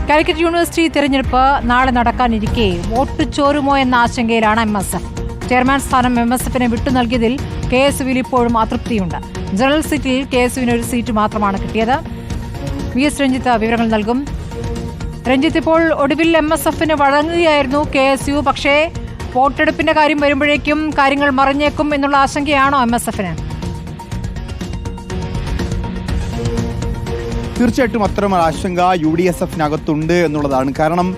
Calicut university തിരഞ്ഞെടുപ്പ് നാളെ നടക്കാനിരിക്കെ vote ചോരുമോ എന്ന ആശങ്കയിലാണ് MSF. ചെയർമാൻ സ്ഥാനം MSFിന് വിട്ടു നൽകിയതിൽ KSUവിൽ ഇപ്പോഴും അതൃപ്തിയുണ്ട്. ജനറൽ സീറ്റിൽ KSUവിന് ഒരു സീറ്റ് മാത്രമാണ് കിട്ടിയത്. VS രഞ്ജിത്ത് വിവരങ്ങൾ നൽകും. രഞ്ജിത്ത്, ഇപ്പോൾ ഒടുവിൽ MSFിന് വഴങ്ങുകയായിരുന്നു KSU. പക്ഷേ വോട്ടെടുപ്പിന്റെ കാര്യം വരുമ്പോഴേക്കും കാര്യങ്ങൾ മറിഞ്ഞേക്കും എന്നുള്ള ആശങ്കയാണോ MSFിന്? തീർച്ചയായിട്ടും അത്തരം ആശങ്ക UDSFിനകത്തുണ്ട് എന്നുള്ളതാണ്. കാരണം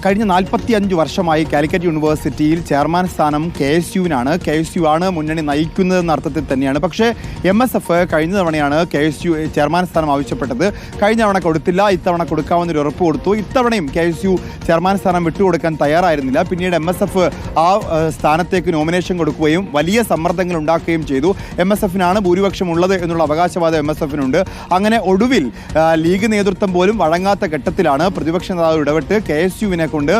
കഴിഞ്ഞ 45 വർഷമായി കാലിക്കറ്റ് യൂണിവേഴ്സിറ്റിയിൽ ചെയർമാൻ സ്ഥാനം KSUവിനാണ്. KSU ആണ് മുന്നണി നയിക്കുന്നതെന്ന അർത്ഥത്തിൽ തന്നെയാണ്. പക്ഷേ MSF കഴിഞ്ഞ തവണയാണ് KSU ചെയർമാൻ സ്ഥാനം ആവശ്യപ്പെട്ടത്. കഴിഞ്ഞ തവണ കൊടുത്തില്ല, ഇത്തവണ കൊടുക്കാമെന്നൊരു ഉറപ്പ് കൊടുത്തു. ഇത്തവണയും KSU ചെയർമാൻ സ്ഥാനം വിട്ടുകൊടുക്കാൻ തയ്യാറായിരുന്നില്ല. പിന്നീട് MSF ആ സ്ഥാനത്തേക്ക് നോമിനേഷൻ കൊടുക്കുകയും വലിയ സമ്മർദ്ദങ്ങൾ ഉണ്ടാക്കുകയും ചെയ്തു. MSFിനാണ് ഭൂരിപക്ഷം ഉള്ളത് എന്നുള്ള അവകാശവാദം MSFിനുണ്ട്. അങ്ങനെ ഒടുവിൽ ലീഗ് നേതൃത്വം പോലും വഴങ്ങാത്ത ഘട്ടത്തിലാണ് പ്രതിപക്ഷ നേതാവ് ഇടപെട്ട് KSUവിനെ കൊണ്ട്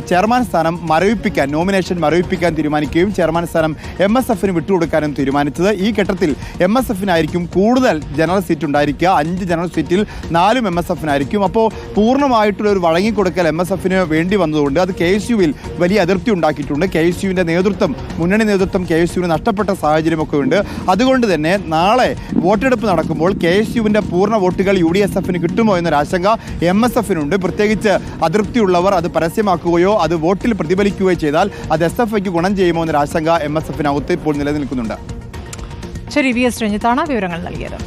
ചെയർമാൻ സ്ഥാനം മരവിപ്പിക്കാൻ, നോമിനേഷൻ മരവിപ്പിക്കാൻ തീരുമാനിക്കുകയും ചെയർമാൻ സ്ഥാനം MSFിന് വിട്ടുകൊടുക്കാനും തീരുമാനിച്ചത്. ഈ ഘട്ടത്തിൽ MSFിനായിരിക്കും കൂടുതൽ ജനറൽ സീറ്റ് ഉണ്ടായിരിക്കുക. 5 ജനറൽ സീറ്റിൽ 4 MSFിനായിരിക്കും. അപ്പോൾ പൂർണ്ണമായിട്ടുള്ള ഒരു വഴങ്ങിക്കൊടുക്കൽ MSFിന് വേണ്ടി വന്നതുകൊണ്ട് അത് KSUവിൽ വലിയ അതിർത്തി ഉണ്ടാക്കിയിട്ടുണ്ട്. KSUവിൻ്റെ നേതൃത്വം, മുന്നണി നേതൃത്വം KSUവിന് നഷ്ടപ്പെട്ട സാഹചര്യമൊക്കെ ഉണ്ട്. അതുകൊണ്ട് തന്നെ നാളെ വോട്ടെടുപ്പ് നടക്കുമ്പോൾ KSUവിൻ്റെ പൂർണ്ണ വോട്ടുകൾ UDSFിന് കിട്ടുമോ എന്നൊരാശങ്ക MSFിനുണ്ട്. പ്രത്യേകിച്ച് അതൃപ്തിയുള്ളവർ അത് പരസ്യമാക്കുകയോ അത് വോട്ടിൽ പ്രതിഫലിക്കുകയോ ചെയ്താൽ അത് SFIക്ക് ഗുണം ചെയ്യുമോ എന്നൊരാശങ്ക MSFിനകത്ത് ഇപ്പോൾ നിലനിൽക്കുന്നുണ്ട്. ശരി, VS രഞ്ജിത്താണ് വിവരങ്ങൾ നൽകിയത്.